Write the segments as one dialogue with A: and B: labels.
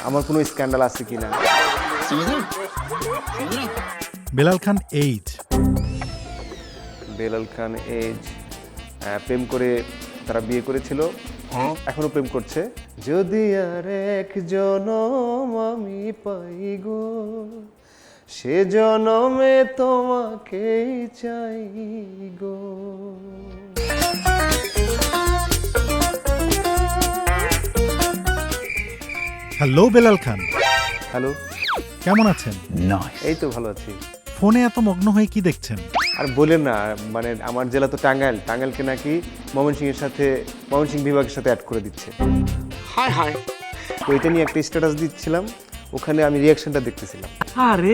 A: আমার কোনো স্ক্যান্ডাল আছে কিনা।
B: বেলাল খান এইজ।
A: বেলাল খান এজ প্রেম করে তারা বিয়ে করেছিল, এখনো প্রেম করছে। যদি আর এক জনম আমি পাই গো, সে জনমে তোমাকেই চাই গো।
B: হ্যালো বেলাল খান,
A: হ্যালো,
B: কেমন আছেন?
A: এই তো ভালো আছি।
B: ফোনে এত মগ্ন হয়ে কি দেখছেন?
A: আর বলেন না, মানে আমার জেলা তো টাঙ্গাইল, টাঙ্গাইলকে নাকি ময়মনসিংহের সাথে, ময়মনসিংহ বিভাগের সাথে অ্যাড করে দিচ্ছে।
C: হায় হায়,
A: তো এটা নিয়ে একটা স্ট্যাটাস দিচ্ছিলাম, ওখানে আমি রিয়াকশনটা দেখতেছিলাম।
C: আরে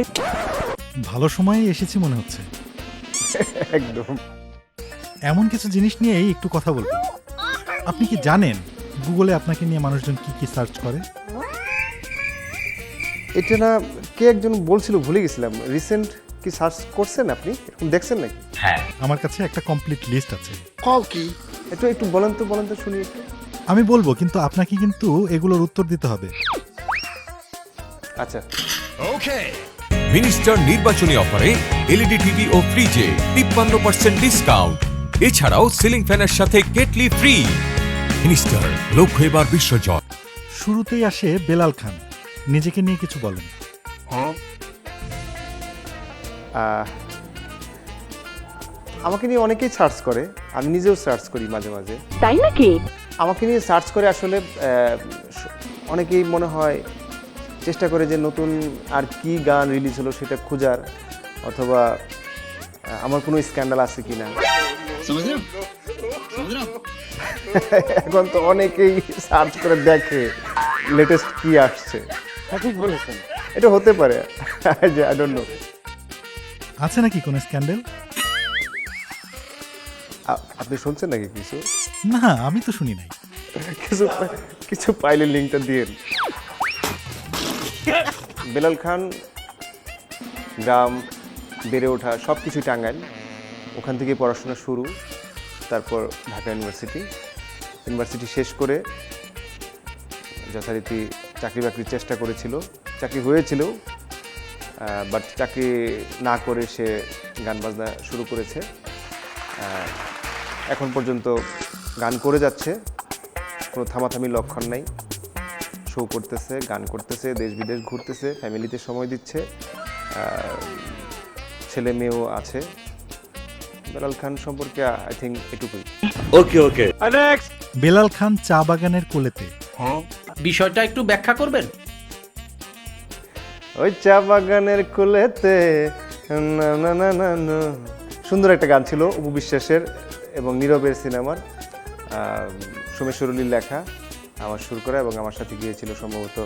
B: ভালো সময়ে এসেছি মনে হচ্ছে।
A: একদম।
B: এমন কিছু জিনিস নিয়েই একটু কথা বলবো। আপনি কি জানেন গুগলে আপনাকে নিয়ে মানুষজন কি কি সার্চ করে?
A: এটা না কে একজন বলছিল, ভুলে গেছিলাম। রিসেন্ট কি সার্চ করছেন আপনি, এরকম দেখছেন নাকি?
B: আমার কাছে একটা কমপ্লিট লিস্ট আছে।
C: কও কি?
A: একটু একটু বলেন তো শুনি একটু।
B: আমি বলবো, কিন্তু আপনাকে কিন্তু এগুলোর উত্তর দিতে হবে।
A: আচ্ছা,
D: মিনিস্টার নির্বাচনী অফারে এলইডি টিভি ও ফ্রিজে 53% ডিসকাউন্ট। এছাড়াও সিলিং ফ্যানের সাথে কেটলি ফ্রি। মিনিস্টার, লক্ষ্য এবার বিশ্বজয়।
B: শুরুতেই আসে বেলাল খান, নিজেকে নিয়ে কিছু বলেন।
A: আমাকে নিয়ে অনেকেই সার্চ করে, আমি নিজেও সার্চ করি মাঝে মাঝে।
E: তাই নাকি?
A: আমাকে নিয়ে সার্চ করে আসলে অনেকেই মনে হয় চেষ্টা করে যে নতুন আর কি গান রিলিজ হলো সেটা খোঁজার, অথবা আমার কোনো স্ক্যান্ডাল আছে কিনা। এখন তো অনেকেই সার্চ করে দেখে লেটেস্ট কি আসছে।
C: ঠিক বলেছেন।
A: এটা হতে পারে, আই ডোন্ট নো।
B: আছে নাকি কোনো স্ক্যান্ডেল?
A: আপনি শুনছেন নাকি কিছু?
B: না, আমি তো শুনি নাই।
A: কিছু কিছু পাইলে লিঙ্কটা দিয়েন। বেলাল খান গ্রাম, বেড়ে ওঠা সব কিছুই টাঙ্গাইল, ওখান থেকে পড়াশোনা শুরু। তারপর ঢাকা ইউনিভার্সিটি শেষ করে যথারীতি চাকরি বাকরির চেষ্টা করেছিল, চাকরি হয়েছিল, বাট চাকরি না করে সে গান বাজনা শুরু করেছে। এখন পর্যন্ত গান করে যাচ্ছে, কোনো থামাথামির লক্ষণ নাই। শো করতেছে, গান করতেছে, দেশ বিদেশ ঘুরতেছে, ফ্যামিলিতে সময় দিচ্ছে, ছেলে মেয়েও আছে। বেলাল খান সম্পর্কে আই থিঙ্ক এটুকুই।
C: Okay next.
B: বেলাল খান চা বাগানের কোলেতে।
F: বিষয়টা একটু ব্যাখ্যা করবেন?
A: ওই চা বাগানের কোলেতে না না না না না, সুন্দর একটা গান ছিল অপু বিশ্বাসের এবং নীরবের সিনেমার, সোমেশ সরুলির লেখা, আমার সুর করা, এবং আমার সাথে গিয়েছিল সম্ভবত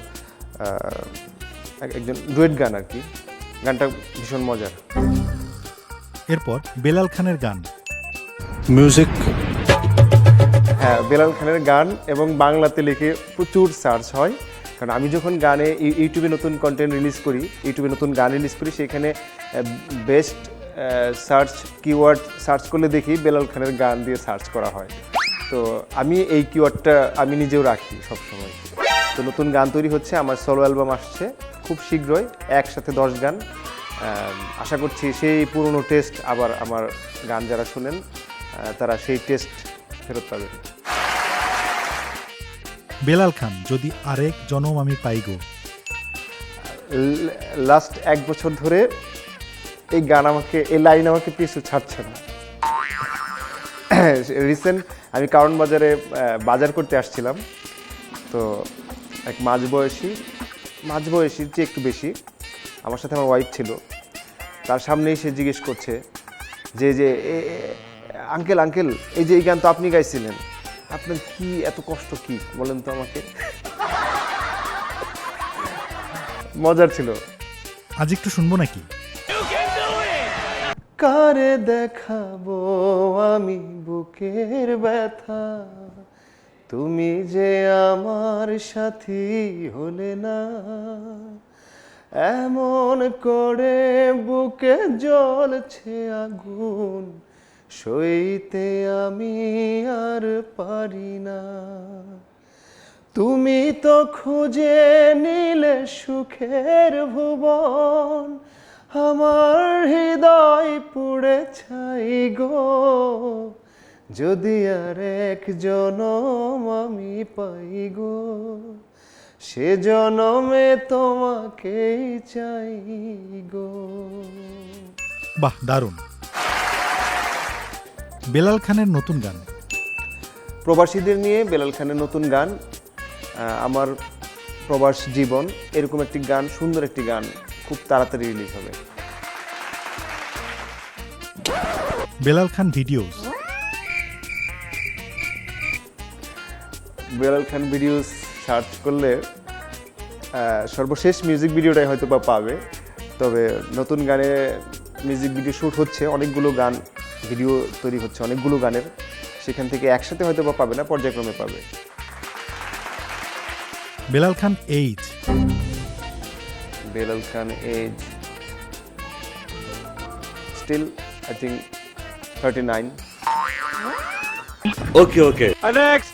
A: একজন ডুয়েট গান আর কি। গানটা ভীষণ মজার।
B: এরপর বেলাল খানের গান।
C: মিউজিক।
A: হ্যাঁ, বেলাল খানের গান এবং বাংলাতে লিখে প্রচুর সার্চ হয়, কারণ আমি যখন গানে ইউটিউবে নতুন কন্টেন্ট রিলিজ করি, ইউটিউবে নতুন গান রিলিজ করি, সেখানে বেস্ট সার্চ কিওয়ার্ড সার্চ করলে দেখি বেলাল খানের গান দিয়ে সার্চ করা হয়। তো আমি এই কিওয়ার্ডটা আমি নিজেও রাখি সবসময়। তো নতুন গান তৈরি হচ্ছে, আমার সোলো অ্যালবাম আসছে খুব শীঘ্রই, একসাথে 10 গান। আশা করছি সেই পুরনো টেস্ট আবার আমার গান যারা শুনেন তারা সেই টেস্ট ফেরত পাবেন।
B: বেলাল খান, যদি আরেক জনম আমি পাই গো।
A: লাস্ট 1 বছর ধরে এই গান আমাকে, এই লাইন আমাকে পিছু ছাড়ছে না। রিসেন্ট আমি কারণ বাজারে বাজার করতে আসছিলাম, তো এক মাঝবয়সীর চেয়ে একটু বেশি, আমার সাথে আমার ওয়াইফ ছিল, তার সামনেই সে জিজ্ঞেস করছে যে যে আঙ্কেল এই যে এই গান তো আপনি গাইছিলেন, আপনার কি এত কষ্ট কি বলেন তো আমাকে। মজার ছিল।
B: আজ একটু শুনবো নাকি?
A: কারে দেখাবো আমি বুকের ব্যথা, তুমি যে আমার সাথী হলে না, এমন করে বুকে জ্বলছে আগুন, সইতে আমি আর পারি না। তুমি তো খুঁজে নিলে সুখের ভুবন, আমার হৃদয় পুড়ে ছাই গো, যদি আর এক জনম আমি পাই গো, সে জনমে তোমাকেই চাই গো।
B: বাহ, দারুণ। বেলাল খানের নতুন গান।
A: প্রবাসীদের নিয়ে বেলাল খানের নতুন গান, আমার প্রবাস জীবন, এরকম একটি গান, সুন্দর একটি গান খুব তাড়াতাড়ি রিলিজ হবে।
B: বেলাল খান ভিডিওস।
A: বেলাল খান ভিডিওস সার্চ করলে সর্বশেষ মিউজিক ভিডিওটাই হয়তো বা পাবে, তবে নতুন গানে মিউজিক ভিডিও শ্যুট হচ্ছে, অনেকগুলো গান ভিডিও তৈরি হচ্ছে অনেকগুলো গানের, সেখান থেকে একসাথে হয়তো বা পাবে না, পর্যায়ক্রমে পাবে।
B: Belal Khan age.
A: Belal Khan age still I think 39।
C: Okay, okay. Next.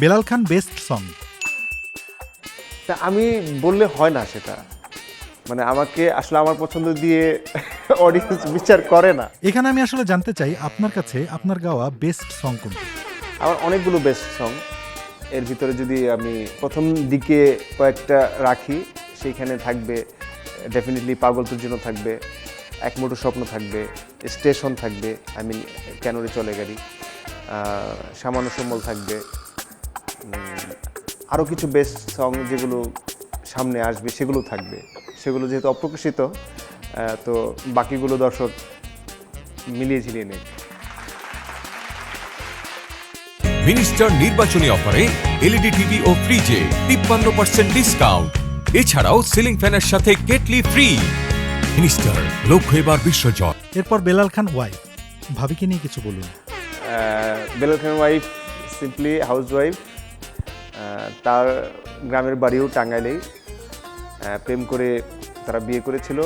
B: Belal Khan best song.
A: তা আমি বললে হয় না সেটা, মানে আমাকে আসলে আমার পছন্দ দিয়ে অডিয়েন্স বিচার করে না।
B: এখানে আমি আসলে জানতে চাই আপনার কাছে আপনার গাওয়া বেস্ট সং কোনটি?
A: আমার অনেকগুলো বেস্ট সং, এর ভিতরে যদি আমি প্রথম দিকে কয়েকটা রাখি, সেইখানে থাকবে ডেফিনেটলি পাগল তোর জন্য থাকবে, এক মুঠো স্বপ্ন থাকবে, স্টেশন থাকবে, আই মিন কেন রে চলে গাড়ি, সামান্য সম্বল থাকবে, আরও কিছু বেস্ট সং যেগুলো সামনে আসবে সেগুলো থাকবে, সেগুলো যেহেতু অপ্রকাশিত, তো বাকিগুলো দর্শক মিলিয়ে ঝিলিয়ে নেই।
D: মিনিস্টার নির্বাচনী অফারে এলইডি টিভি ও ফ্রিজে 53% ডিসকাউন্ট। এছাড়াও সিলিং ফ্যানের সাথে কেটলি ফ্রি। মিনিস্টার, লক্ষ্য এবার বিশ্বজয়।
B: এরপর বেলাল খান ওয়াইফ, ভাবিকে নিয়ে কিছু বলুন।
A: বেলাল খান ওয়াইফ সিম্পলি হাউস ওয়াইফ, তার গ্রামের বাড়িও টাঙ্গাইলেই, প্রেম করে তারা বিয়ে করেছিল,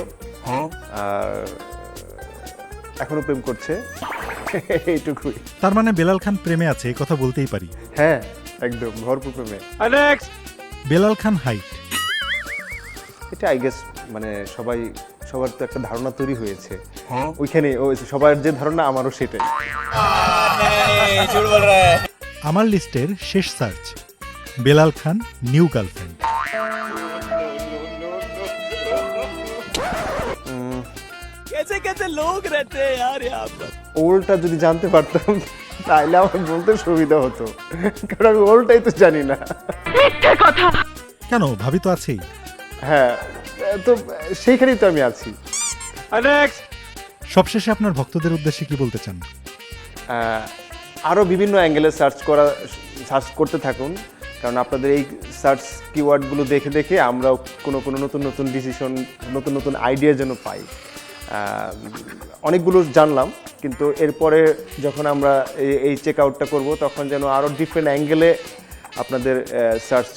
A: আর এখনো প্রেম করছে, এইটুকুই।
B: তার মানে বেলাল খান প্রেমে আছে, এই কথা বলতেই পারি।
A: হ্যাঁ, একদম ভরপুর প্রেমে।
C: Next.
B: বেলাল খান হাইট।
A: এটা আই গেস মানে সবার তো একটা ধারণা তৈরি হয়েছে ওইখানে, সবার যে ধারণা আমারও সেটাই।
B: আমার লিস্টের শেষ সার্চ, বেলাল খান নিউ গার্লফ্রেন্ড।
A: ওল্ডটা যদি জানতে পারতাম তাহলে আমার বলতে সুবিধা হতো, কারণ আমি ওল্ডটাই তো জানি না।
B: কেন, ভাবি তো আছেই।
A: হ্যাঁ, তো সেইখানেই তো আমি আছি।
C: Next.
B: সবশেষে আপনার ভক্তদের উদ্দেশ্যে কি বলতে চান?
A: আরও বিভিন্ন অ্যাঙ্গেলে সার্চ করতে থাকুন, কারণ আপনাদের এই সার্চ কিওয়ার্ডগুলো দেখে দেখে আমরাও কোনো নতুন ডিসিশন, নতুন আইডিয়া যেন পাই। অনেকগুলো জানলাম, কিন্তু এরপরে যখন আমরা এই চেক আউটটা করবো, তখন যেন আরও ডিফারেন্ট অ্যাঙ্গেলে আপনাদের সার্চ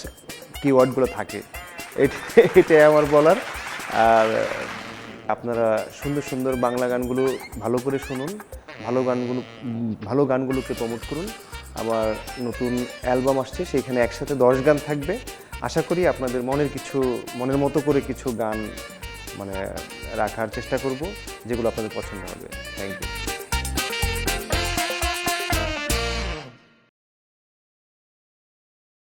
A: কিওয়ার্ডগুলো থাকে, এটাই আমার বলার। আর আপনারা সুন্দর সুন্দর বাংলা গানগুলো ভালো করে শুনুন, ভালো গানগুলোকে প্রমোট করুন। আমার নতুন অ্যালবাম আসছে, সেইখানে একসাথে 10 গান থাকবে। আশা করি আপনাদের মনের মতো করে কিছু গান মানে রাখার চেষ্টা করব, যেগুলো আপনাদের পছন্দ হবে। Thank you.